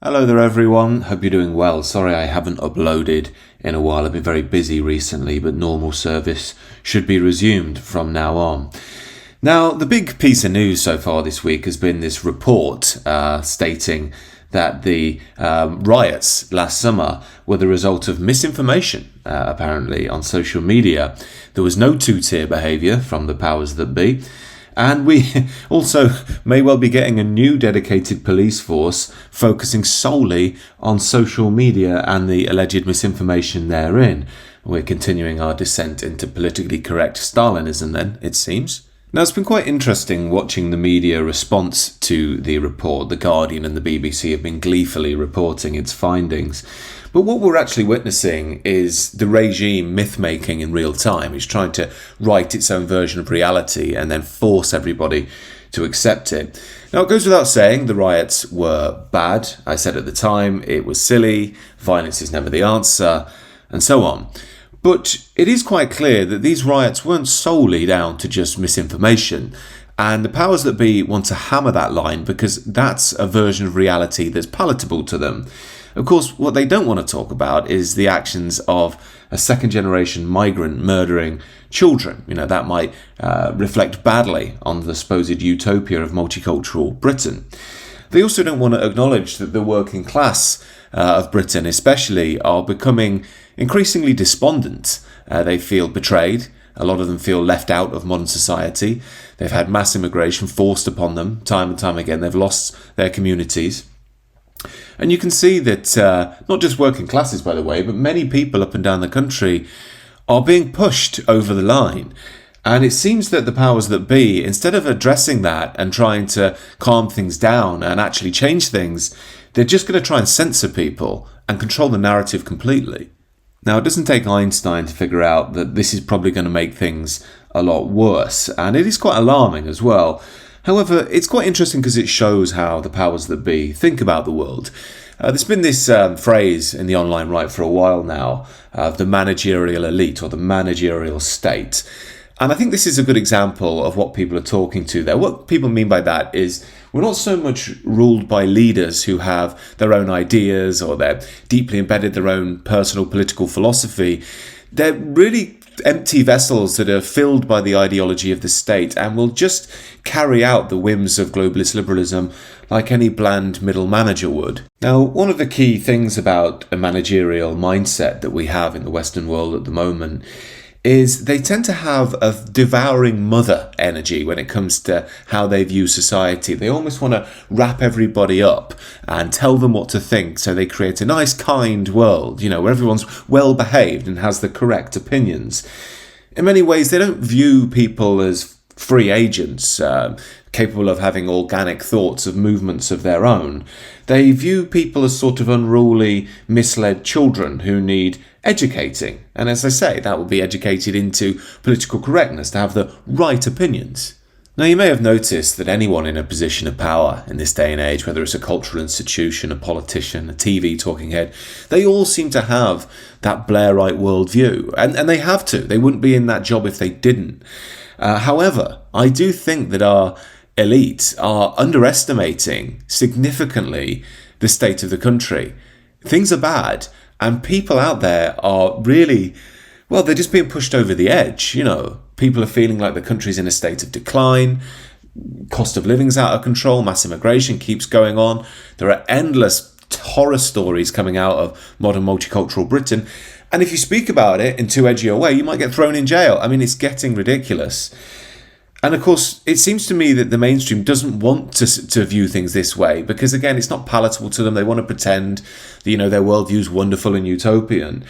Hello there everyone, hope you're doing well. Sorry I haven't uploaded in a while, I've been very busy recently, but normal service should be resumed from now on. Now, the big piece of news so far this week has been this report stating that the riots last summer were the result of misinformation, apparently, on social media. There was no two-tier behaviour from the powers that be. And we also may well be getting a new dedicated police force focusing solely on social media and the alleged misinformation therein. We're continuing our descent into politically correct Stalinism then, it seems. Now, it's been quite interesting watching the media response to the report. The Guardian and the BBC have been gleefully reporting its findings. But what we're actually witnessing is the regime myth-making in real time. It's trying to write its own version of reality and then force everybody to accept it. Now, it goes without saying the riots were bad. I said at the time it was silly, violence is never the answer, and so on. But it is quite clear that these riots weren't solely down to just misinformation. And the powers that be want to hammer that line because that's a version of reality that's palatable to them. Of course, what they don't want to talk about is the actions of a second-generation migrant murdering children. You know, that might reflect badly on the supposed utopia of multicultural Britain. They also don't want to acknowledge that the working class of Britain especially are becoming increasingly despondent. They feel betrayed. A lot of them feel left out of modern society. They've had mass immigration forced upon them time and time again. They've lost their communities. And you can see that not just working classes, by the way, but many people up and down the country are being pushed over the line. And it seems that the powers that be, instead of addressing that and trying to calm things down and actually change things, they're just going to try and censor people and control the narrative completely. Now, it doesn't take Einstein to figure out that this is probably going to make things a lot worse. And it is quite alarming as well. However, it's quite interesting because it shows how the powers that be think about the world. There's been this phrase in the online right for a while now of the managerial elite or the managerial state. And I think this is a good example of what people are talking to there. What people mean by that is we're not so much ruled by leaders who have their own ideas or they're deeply embedded their own personal political philosophy. They're really empty vessels that are filled by the ideology of the state and will just carry out the whims of globalist liberalism like any bland middle manager would. Now, one of the key things about a managerial mindset that we have in the Western world at the moment is they tend to have a devouring mother energy when it comes to how they view society. They almost want to wrap everybody up and tell them what to think, so they create a nice, kind world, where everyone's well behaved and has the correct opinions. In many ways, they don't view people as free agents, capable of having organic thoughts of movements of their own. They view people as sort of unruly, misled children who need educating. And as I say, that will be educated into political correctness to have the right opinions. Now, you may have noticed that anyone in a position of power in this day and age, whether it's a cultural institution, a politician, a TV talking head, they all seem to have that Blairite worldview. And they have to. They wouldn't be in that job if they didn't. However, I do think that our elite are underestimating significantly the state of the country. Things are bad, and people out there are really, well, they're just being pushed over the edge. People are feeling like the country's in a state of decline. Cost of living's out of control. Mass immigration keeps going on. There are endless horror stories coming out of modern multicultural Britain. And if you speak about it in too edgy a way, you might get thrown in jail. I mean, it's getting ridiculous. And of course, it seems to me that the mainstream doesn't want to view things this way because, again, it's not palatable to them. They want to pretend that, their worldview is wonderful and utopian.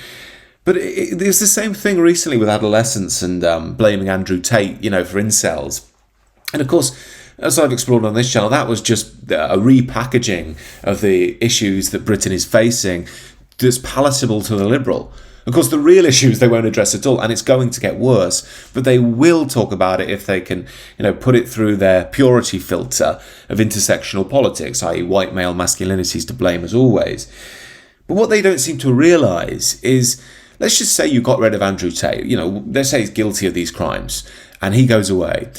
But there's the same thing recently with adolescents and blaming Andrew Tate, for incels. And of course, as I've explored on this channel, that was just a repackaging of the issues that Britain is facing that's palatable to the liberal. Of course, the real issues they won't address at all, and it's going to get worse, but they will talk about it if they can, put it through their purity filter of intersectional politics, i.e. white male masculinity is to blame as always. But what they don't seem to realise is, let's just say you got rid of Andrew Tate, let's say he's guilty of these crimes, and he goes away.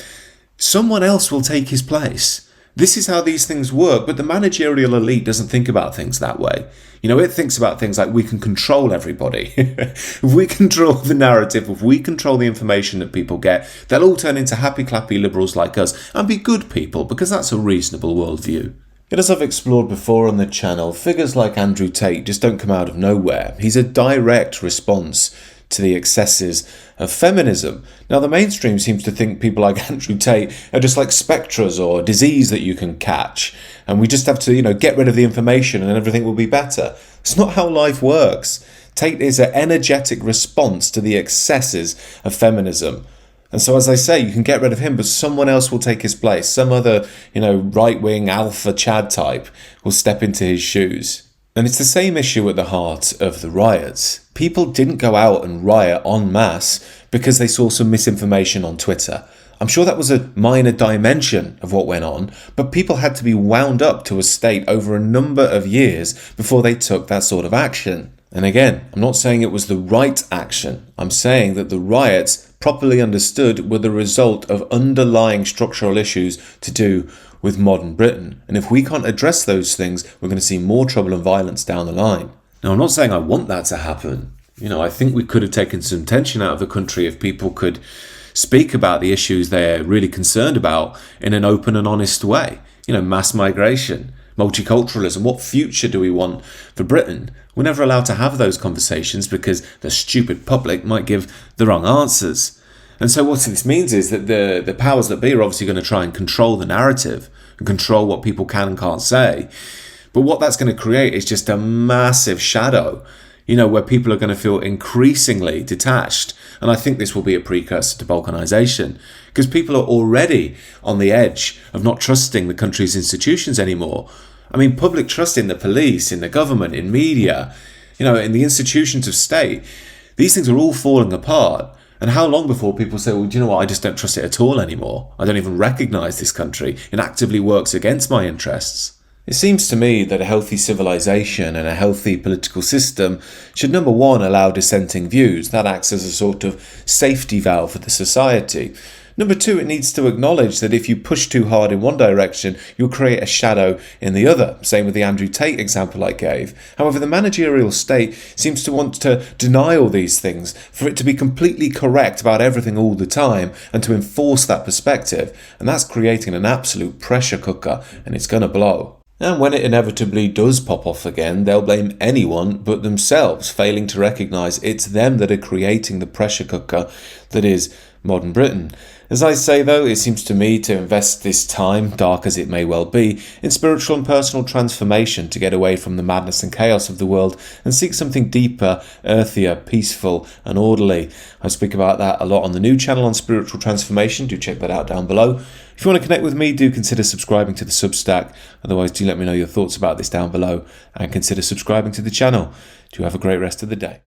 Someone else will take his place. This is how these things work, but the managerial elite doesn't think about things that way. It thinks about things like we can control everybody. If we control the narrative, if we control the information that people get, they'll all turn into happy clappy liberals like us and be good people, because that's a reasonable worldview. Yet as I've explored before on the channel, figures like Andrew Tate just don't come out of nowhere. He's a direct response to the excesses of feminism. Now, the mainstream seems to think people like Andrew Tate are just like spectres or disease that you can catch, and we just have to, get rid of the information and everything will be better. It's not how life works. Tate is an energetic response to the excesses of feminism. And so, as I say, you can get rid of him, but someone else will take his place. Some other, right-wing alpha Chad type will step into his shoes. And it's the same issue at the heart of the riots. People didn't go out and riot en masse because they saw some misinformation on Twitter. I'm sure that was a minor dimension of what went on, but people had to be wound up to a state over a number of years before they took that sort of action. And again, I'm not saying it was the right action. I'm saying that the riots, properly understood, were the result of underlying structural issues to do with modern Britain. And if we can't address those things, we're going to see more trouble and violence down the line. Now, I'm not saying I want that to happen. I think we could have taken some tension out of the country if people could speak about the issues they're really concerned about in an open and honest way. Mass migration, multiculturalism, what future do we want for Britain? We're never allowed to have those conversations because the stupid public might give the wrong answers. And so what this means is that the powers that be are obviously going to try and control the narrative and control what people can and can't say. But what that's going to create is just a massive shadow, where people are going to feel increasingly detached. And I think this will be a precursor to balkanization, because people are already on the edge of not trusting the country's institutions anymore. Public trust in the police, in the government, in media, in the institutions of state, these things are all falling apart. And how long before people say, well, do you know what, I just don't trust it at all anymore. I don't even recognise this country. It actively works against my interests. It seems to me that a healthy civilization and a healthy political system should, number one, allow dissenting views. That acts as a sort of safety valve for the society. Number two, it needs to acknowledge that if you push too hard in one direction, you'll create a shadow in the other. Same with the Andrew Tate example I gave. However, the managerial state seems to want to deny all these things, for it to be completely correct about everything all the time, and to enforce that perspective. And that's creating an absolute pressure cooker, and it's going to blow. And when it inevitably does pop off again, they'll blame anyone but themselves, failing to recognise it's them that are creating the pressure cooker that is modern Britain. As I say though, it seems to me to invest this time, dark as it may well be, in spiritual and personal transformation to get away from the madness and chaos of the world and seek something deeper, earthier, peaceful and orderly. I speak about that a lot on the new channel on spiritual transformation. Do check that out down below. If you want to connect with me, do consider subscribing to the Substack. Otherwise, do let me know your thoughts about this down below and consider subscribing to the channel. Do have a great rest of the day.